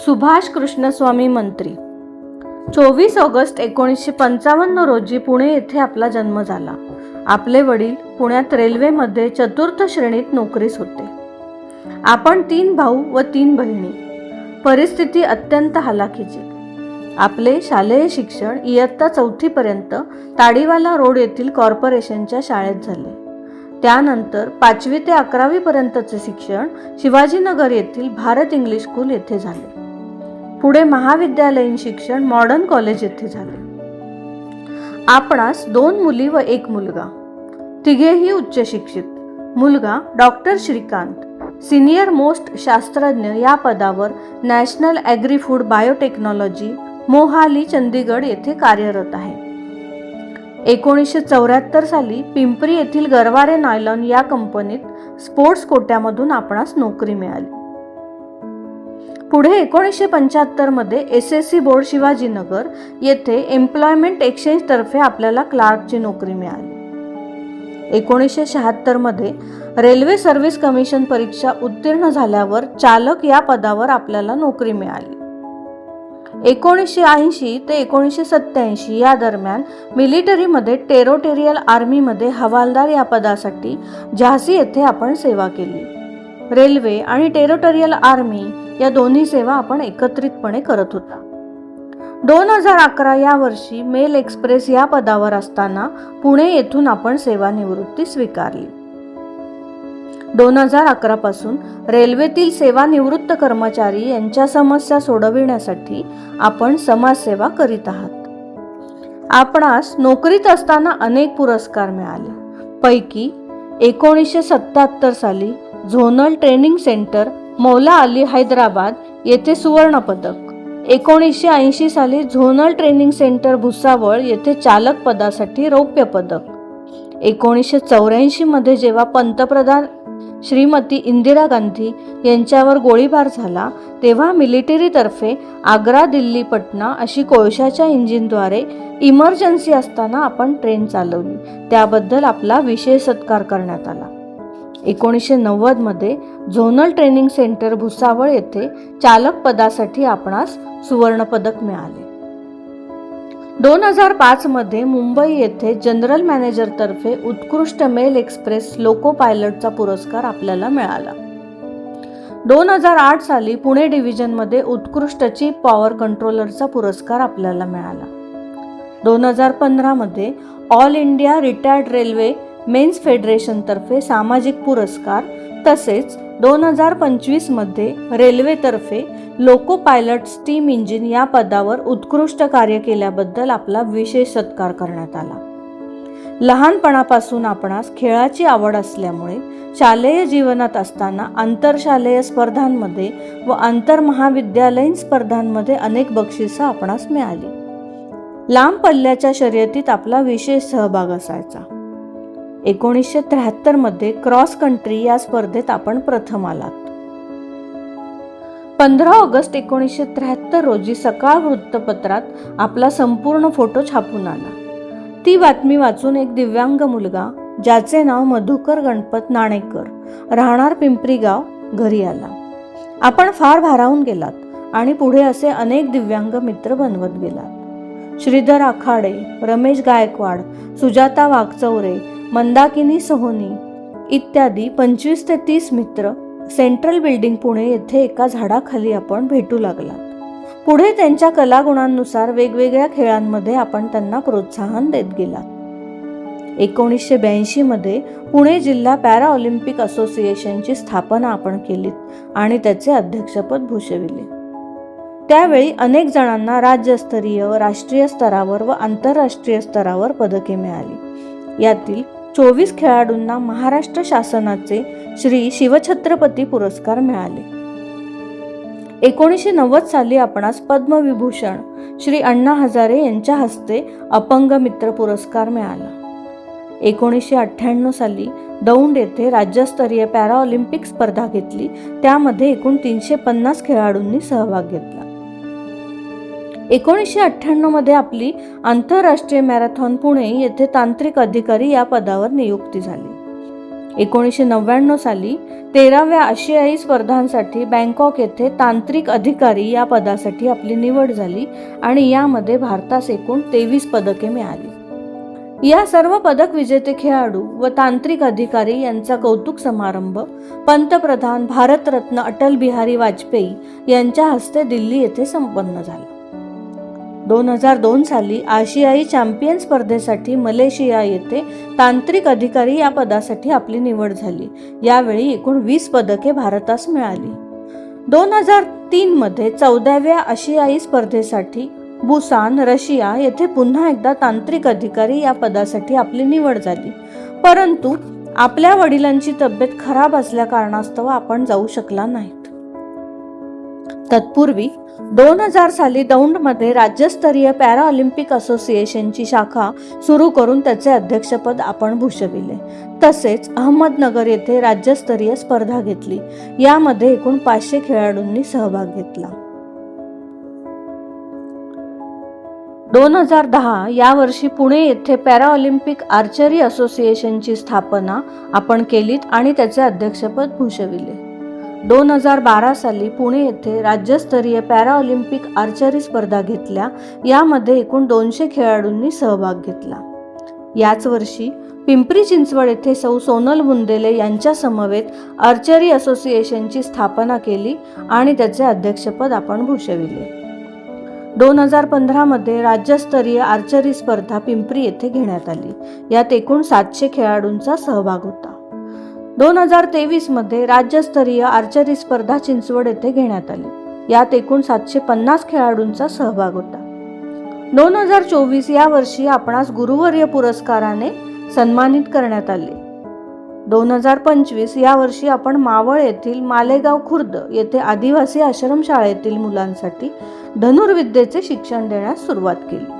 सुभाष कृष्णस्वामी मंत्री 24 ऑगस्ट 1955 रोजी पुणे येथे आपला जन्म झाला. आपले वडील पुण्यात रेल्वेमध्ये चतुर्थ श्रेणीत नोकरीस होते. आपण 3 भाऊ व 3 बहिणी. परिस्थिती अत्यंत हलाखीची. आपले शालेय शिक्षण इयत्ता 4थी पर्यंत ताडीवाला रोड येथील कॉर्पोरेशनच्या शाळेत झाले. त्यानंतर 5वी ते 11वी पर्यंतचे शिक्षण शिवाजीनगर येथील भारत इंग्लिश स्कूल येथे झाले. पुढे महाविद्यालयीन शिक्षण मॉडर्न कॉलेज येथे झाले. आपणास 2 मुली व 1 मुलगा. तिघेही उच्च शिक्षित. मुलगा डॉक्टर श्रीकांत सिनियर मोस्ट शास्त्रज्ञ या पदावर national agri food biotechnology Mohali Chandigarh येथे कार्यरत आहे. 1974 साली पिंपरी येथील गरवारे नायलॉन या कंपनीत स्पोर्ट्स कोट्यामधून आपणास नोकरी मिळाली. पुढे 1975 मध्ये SSC बोर्ड शिवाजीनगर येथे एम्प्लॉयमेंट एक्सचेंज तर्फे आपल्याला क्लार्कची नोकरी मिळाली. 1976 मध्ये रेल्वे सर्व्हिस कमिशन परीक्षा उत्तीर्ण झाल्यावर चालक या पदावर आपल्याला नोकरी मिळाली. 1980 ते 1987 या दरम्यान मिलिटरीमध्ये टेरिटोरियल आर्मीमध्ये हवालदार या पदासाठी झाशी येथे आपण सेवा केली. रेल्वे आणि टेरिटोरियल आर्मी या दोन्ही सेवा आपण एकत्रितपणे करत होता. 2011 या वर्षी मेल एक्सप्रेस या पदावर असताना पुणे येथून आपण सेवानिवृत्ती स्वीकारली. 2011 पासून रेल्वेतील सेवानिवृत्त कर्मचारी यांच्या समस्या सोडविण्यासाठी आपण समाजसेवा करीत आहात. आपणास नोकरीत असताना अनेक पुरस्कार मिळाले. पैकी 1977 साली झोनल ट्रेनिंग सेंटर मौला अली हैदराबाद येथे सुवर्ण पदक. 1980 साली झोनल ट्रेनिंग सेंटर भुसावळ येथे चालक पदासाठी रौप्य पदक. 1984 मध्ये जेव्हा पंतप्रधान श्रीमती इंदिरा गांधी यांच्यावर गोळीबार झाला तेव्हा मिलिटरीतर्फे आग्रा दिल्ली पटना अशी कोळशाच्या इंजिनद्वारे इमर्जन्सी असताना आपण ट्रेन चालवली. त्याबद्दल आपला विशेष सत्कार करण्यात आला. 1990 मध्ये झोनल ट्रेनिंग सेंटर भुसावळ येथे चालक पदासाठी आपणास सुवर्ण पदक मिळाले. 2005 मध्ये मुंबई येथे जनरल मॅनेजर तर्फे उत्कृष्ट मेल एक्सप्रेस लोको पायलटचा पुरस्कार आपल्याला मिळाला. 2008 साली पुणे डिव्हिजन मध्ये उत्कृष्ट चीफ पॉवर कंट्रोलरचा पुरस्कार आपल्याला मिळाला. 2015 मध्ये all India retired railway men's federation तर्फे सामाजिक पुरस्कार तसेच 2025 मध्ये रेल्वेतर्फे लोको पायलट स्टीम इंजिन या पदावर उत्कृष्ट कार्य केल्याबद्दल आपला विशेष सत्कार करण्यात आला. लहानपणापासून आपणास खेळाची आवड असल्यामुळे शालेय जीवनात असताना आंतरशालेय स्पर्धांमध्ये व आंतरमहाविद्यालयीन स्पर्धांमध्ये अनेक बक्षिसं आपणास मिळाली. लांब पल्ल्याच्या शर्यतीत आपला विशेष सहभाग असायचा. 1973 मध्ये क्रॉस कंट्री या स्पर्धेत आपण प्रथम आलात. 15 ऑगस्ट 1973 रोजी सकाळ वृत्तपत्रात आपला संपूर्ण फोटो छापून आला. ती बातमी वाचून एक दिव्यांग मुलगा ज्याचे नाव मधुकर गणपत नाणेकर राहणार पिंपरी गाव घरी आला. आपण फार भारावून गेलात आणि पुढे असे अनेक दिव्यांग मित्र बनवत गेलात. श्रीधर आखाडे, रमेश गायकवाड, सुजाता वाघचौरे, मंदाकिनी सोहोनी इत्यादी 25 ते 30 मित्र सेंट्रल बिल्डिंग पुणे येथे एका झाडाखाली आपण भेटू लागलात. पुढे त्यांच्या कलागुणांनुसार वेगवेगळ्या खेळांमध्ये आपण त्यांना प्रोत्साहन देत गेलात. 1982 मध्ये पुणे जिल्हा पॅरा ऑलिम्पिक असोसिएशनची स्थापना आपण केलीत आणि त्याचे अध्यक्षपद भूषविले. त्यावेळी अनेक जणांना राज्यस्तरीय व राष्ट्रीय स्तरावर व आंतरराष्ट्रीय स्तरावर पदके मिळाली. यातील 24 खेळाडूंना महाराष्ट्र शासनाचे श्री शिवछत्रपती पुरस्कार मिळाले. 1990 साली आपणास पद्मविभूषण श्री अण्णा हजारे यांच्या हस्ते अपंग मित्र पुरस्कार मिळाला. 1998 साली दौंड येथे राज्यस्तरीय पॅराऑलिम्पिक स्पर्धा घेतली. त्यामध्ये एकूण 350 खेळाडूंनी सहभाग घेतला. 1998 मध्ये आपली आंतरराष्ट्रीय मॅरेथॉन पुणे येथे तांत्रिक अधिकारी या पदावर नियुक्ती झाली. 1999 साली 13व्या आशियाई स्पर्धांसाठी बँकॉक येथे तांत्रिक अधिकारी या पदासाठी आपली निवड झाली आणि यामध्ये भारतास एकूण 23 पदके मिळाली. या सर्व पदक विजेते खेळाडू व तांत्रिक अधिकारी यांचा कौतुक समारंभ पंतप्रधान भारतरत्न अटल बिहारी वाजपेयी यांच्या हस्ते दिल्ली येथे संपन्न झाला. 2002 साली आशियाई चॅम्पियन स्पर्धेसाठी मलेशिया येथे तांत्रिक अधिकारी या पदासाठी आपली निवड झाली. यावेळी एकूण 20 पदके भारतास मिळाली. 2003 मध्ये 14व्या आशियाई स्पर्धेसाठी बुसान, रशिया येथे पुन्हा एकदा तांत्रिक अधिकारी या पदासाठी आपली निवड झाली. परंतु आपल्या वडिलांची तब्येत खराब असल्या कारणास्तव आपण जाऊ शकला नाहीत. तत्पूर्वी 2000 साली दौंडमध्ये राज्यस्तरीय पॅराऑलिम्पिक असोसिएशनची शाखा सुरू करून त्याचे अध्यक्षपद आपण भूषविले. तसेच अहमदनगर येथे राज्यस्तरीय स्पर्धा घेतली. यामध्ये एकूण 500 खेळाडूंनी सहभाग घेतला. 2010 या वर्षी पुणे येथे पॅराऑलिम्पिक आर्चरी असोसिएशनची स्थापना आपण केलीत आणि त्याचे अध्यक्षपद भूषविले. 2012 साली पुणे येथे राज्यस्तरीय पॅराऑलिम्पिक आर्चरी स्पर्धा घेतल्या. यामध्ये एकूण 200 खेळाडूंनी सहभाग घेतला. याच वर्षी पिंपरी चिंचवड येथे सौ सोनल बुंदेले यांच्या समवेत आर्चरी असोसिएशनची स्थापना केली आणि त्याचे अध्यक्षपद आपण भूषविले. 2015 मध्ये राज्यस्तरीय आर्चरी स्पर्धा पिंपरी येथे घेण्यात आली. यात एकूण 700 खेळाडूंचा सहभाग होता. 2023 मध्ये राज्यस्तरीय आर्चरी स्पर्धा चिंचवड येथे घेण्यात आली. यात एकूण 750 खेळाडूंचा सहभाग होता. 2024 या वर्षी आपणास गुरुवर्य पुरस्काराने सन्मानित करण्यात आले. 2025 या वर्षी आपण मावळ येथील मालेगाव खुर्द येथे आदिवासी आश्रमशाळेतील मुलांसाठी धनुर्विद्येचे शिक्षण देण्यास सुरुवात केली.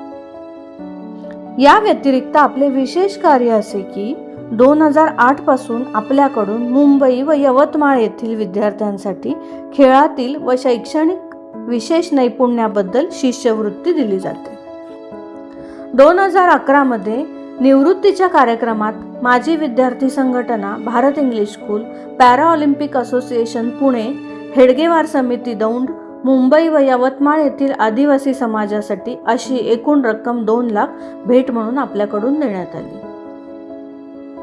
या व्यतिरिक्त आपले विशेष कार्य असे की 2008 पासून आपल्याकडून मुंबई व यवतमाळ येथील विद्यार्थ्यांसाठी खेळातील व शैक्षणिक विशेष नैपुण्याबद्दल शिष्यवृत्ती दिली जाते. 2011 मध्ये निवृत्तीच्या कार्यक्रमात माजी विद्यार्थी संघटना, Bharat English school, Paralympic association Pune, Hedgewar समिती दौंड, मुंबई व यवतमाळ येथील आदिवासी समाजासाठी अशी एकूण रक्कम 2 लाख भेट म्हणून आपल्याकडून देण्यात आली.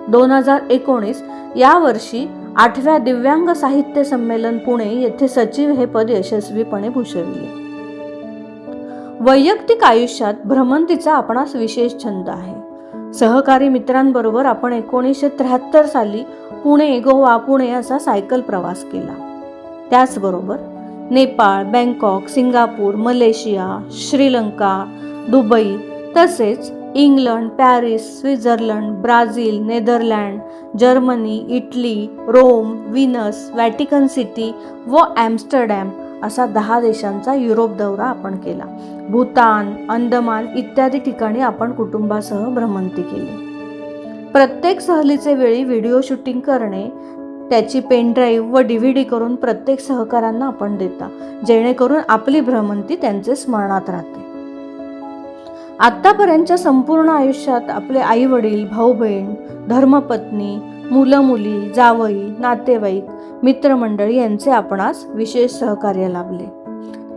2019 या वर्षी 8व्या दिव्यांग साहित्य संमेलन पुणे येथे सचिव हे पद यशस्वीपणे भूषविले. वैयक्तिक आयुष्यात भ्रमंतीचा आपणास विशेष छंद आहे. सहकारी मित्रांबरोबर आपण 1973 साली पुणे, गोवा, पुणे असा सायकल प्रवास केला. त्याचबरोबर Nepal, Bangkok, Singapore, Malaysia, Sri Lanka, Dubai तसेच England, Paris, Switzerland, Brazil, Netherland, Germany, Italy, Rome, Venice, Vatican city व ॲम्स्टरडॅम असा 10 देशांचा युरोप दौरा आपण केला. भूतान, अंदमान इत्यादी ठिकाणी आपण कुटुंबासह भ्रमंती केली. प्रत्येक सहलीचे वेळी व्हिडिओ शूटिंग करणे, त्याची पेनड्राईव्ह व DVD करून प्रत्येक सहकाऱ्यांना आपण देता, जेणेकरून आपली भ्रमंती त्यांचे स्मरणात राहते. आत्तापर्यंतच्या संपूर्ण आयुष्यात आपले आई वडील, भाऊ बहीण, धर्मपत्नी, मुलं मुली, जावई, नातेवाईक, मित्रमंडळी यांचे आपणास विशेष सहकार्य लाभले.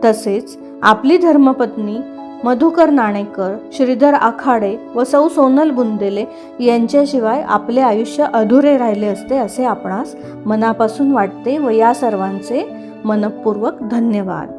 तसेच आपली धर्मपत्नी मधुकर नाणेकर, श्रीधर आखाडे व सौ सोनल बुंदेले यांच्याशिवाय आपले आयुष्य अधुरे राहिले असते असे आपणास मनापासून वाटते व या सर्वांचे मनपूर्वक धन्यवाद.